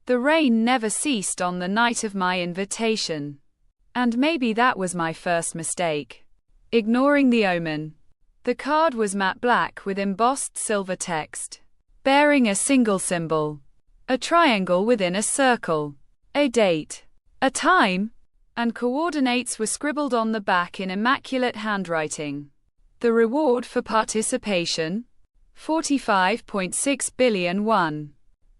The rain never ceased on the night of my invitation. And maybe that was my first mistake. Ignoring the omen. The card was matte black with embossed silver text, bearing a single symbol. A triangle within a circle. A date. A time. And coordinates were scribbled on the back in immaculate handwriting. The reward for participation? 45.6 billion won.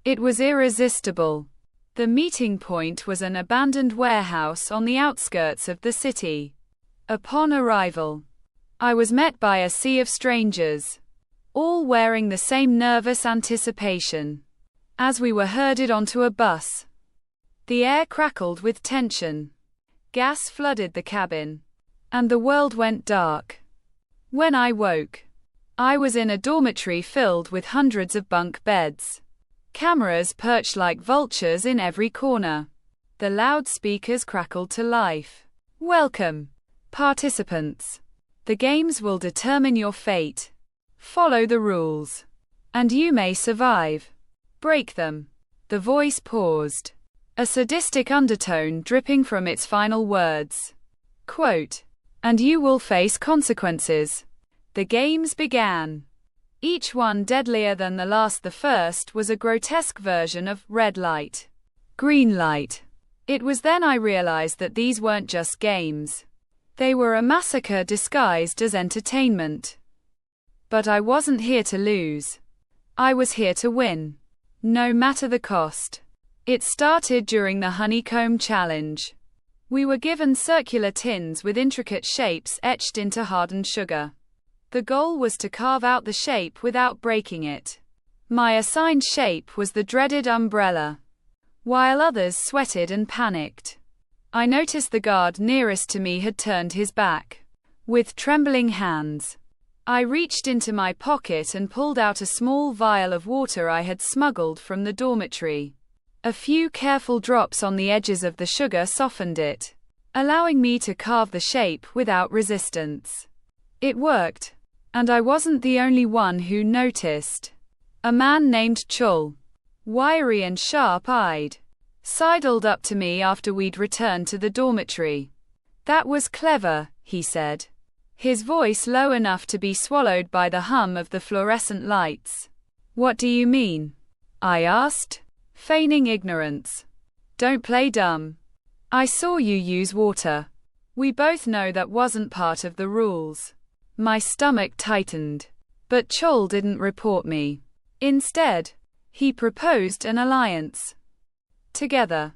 It was irresistible. The meeting point was an abandoned warehouse on the outskirts of the city. Upon arrival, I was met by a sea of strangers, all wearing the same nervous anticipation. As we were herded onto a bus, the air crackled with tension. Gas flooded the cabin, and the world went dark. When I woke, I was in a dormitory filled with hundreds of bunk beds. Cameras perched like vultures in every corner. The loudspeakers crackled to life. Welcome, participants. The games will determine your fate. Follow the rules, and you may survive. Break them. The voice paused, a sadistic undertone dripping from its final words. Quote, and you will face consequences. The games began. Each one deadlier than the last. The first was a grotesque version of red light, green light. It was then I realized that these weren't just games. They were a massacre disguised as entertainment. But I wasn't here to lose. I was here to win. No matter the cost. It started during the honeycomb challenge. We were given circular tins with intricate shapes etched into hardened sugar. The goal was to carve out the shape without breaking it. My assigned shape was the dreaded umbrella. While others sweated and panicked, I noticed the guard nearest to me had turned his back. With trembling hands, I reached into my pocket and pulled out a small vial of water I had smuggled from the dormitory. A few careful drops on the edges of the sugar softened it, allowing me to carve the shape without resistance. It worked. And I wasn't the only one who noticed. A man named Chul, wiry and sharp-eyed, sidled up to me after we'd returned to the dormitory. That was clever, he said, his voice low enough to be swallowed by the hum of the fluorescent lights. What do you mean? I asked, feigning ignorance. Don't play dumb. I saw you use water. We both know that wasn't part of the rules. My stomach tightened. But Chul didn't report me. Instead, he proposed an alliance. Together,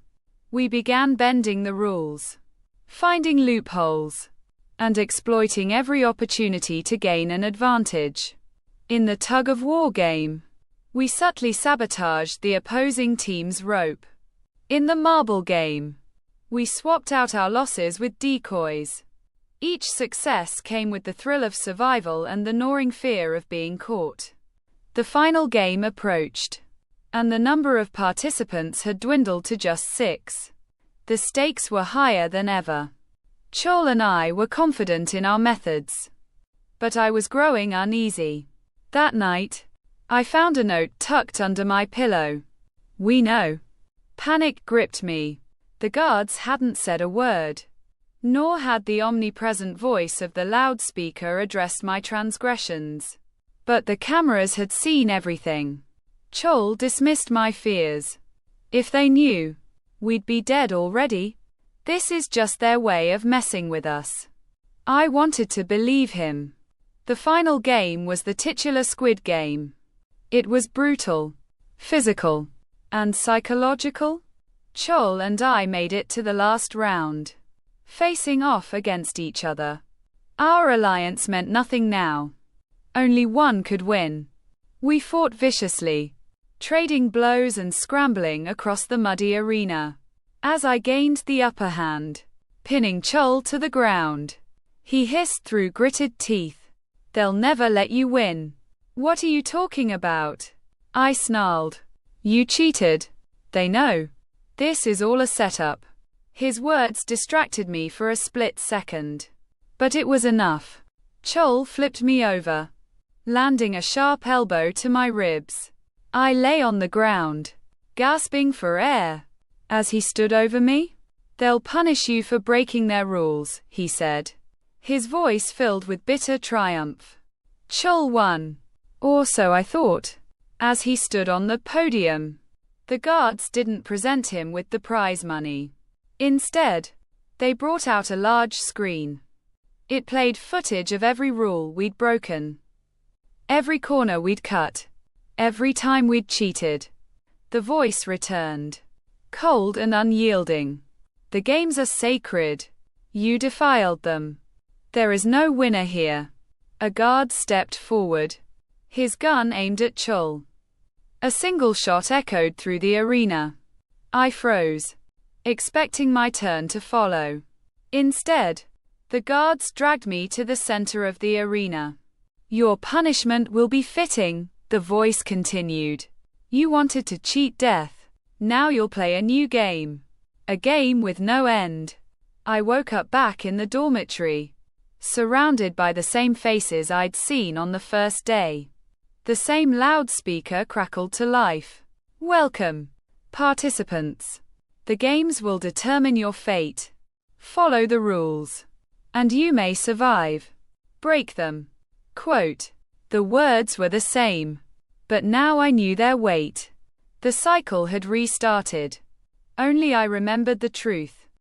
we began bending the rules, finding loopholes, and exploiting every opportunity to gain an advantage. In the tug-of-war game, we subtly sabotaged the opposing team's rope. In the marble game, we swapped out our losses with decoys. Each success came with the thrill of survival and the gnawing fear of being caught. The final game approached, and the number of participants had dwindled to just 6. The stakes were higher than ever. Chul and I were confident in our methods, but I was growing uneasy. That night, I found a note tucked under my pillow. We know. Panic gripped me. The guards hadn't said a word. Nor had the omnipresent voice of the loudspeaker addressed my transgressions. But the cameras had seen everything. Chul dismissed my fears. If they knew, we'd be dead already. This is just their way of messing with us. I wanted to believe him. The final game was the titular Squid Game. It was brutal, physical, and psychological. Chul and I made it to the last round, facing off against each other. Our alliance meant nothing now. Only one could win. We fought viciously, trading blows and scrambling across the muddy arena. As I gained the upper hand, pinning Chul to the ground, he hissed through gritted teeth, "They'll never let you win." "What are you talking about?" I snarled. "You cheated. They know. This is all a setup." His words distracted me for a split second. But it was enough. Chul flipped me over, landing a sharp elbow to my ribs. I lay on the ground, gasping for air, as he stood over me. They'll punish you for breaking their rules, he said, his voice filled with bitter triumph. Chol won. Or so I thought. As he stood on the podium, the guards didn't present him with the prize money. Instead, they brought out a large screen. It played footage of every rule we'd broken, every corner we'd cut, every time we'd cheated. The voice returned, cold and unyielding. The games are sacred. You defiled them. There is no winner here. A guard stepped forward, his gun aimed at Chol. A single shot echoed through the arena. I froze, expecting my turn to follow. Instead, the guards dragged me to the center of the arena. Your punishment will be fitting, the voice continued. You wanted to cheat death. Now you'll play a new game. A game with no end. I woke up back in the dormitory, surrounded by the same faces I'd seen on the first day. The same loudspeaker crackled to life. Welcome, participants. The games will determine your fate. Follow the rules, and you may survive. Break them. Quote. The words were the same, but now I knew their weight. The cycle had restarted. Only I remembered the truth.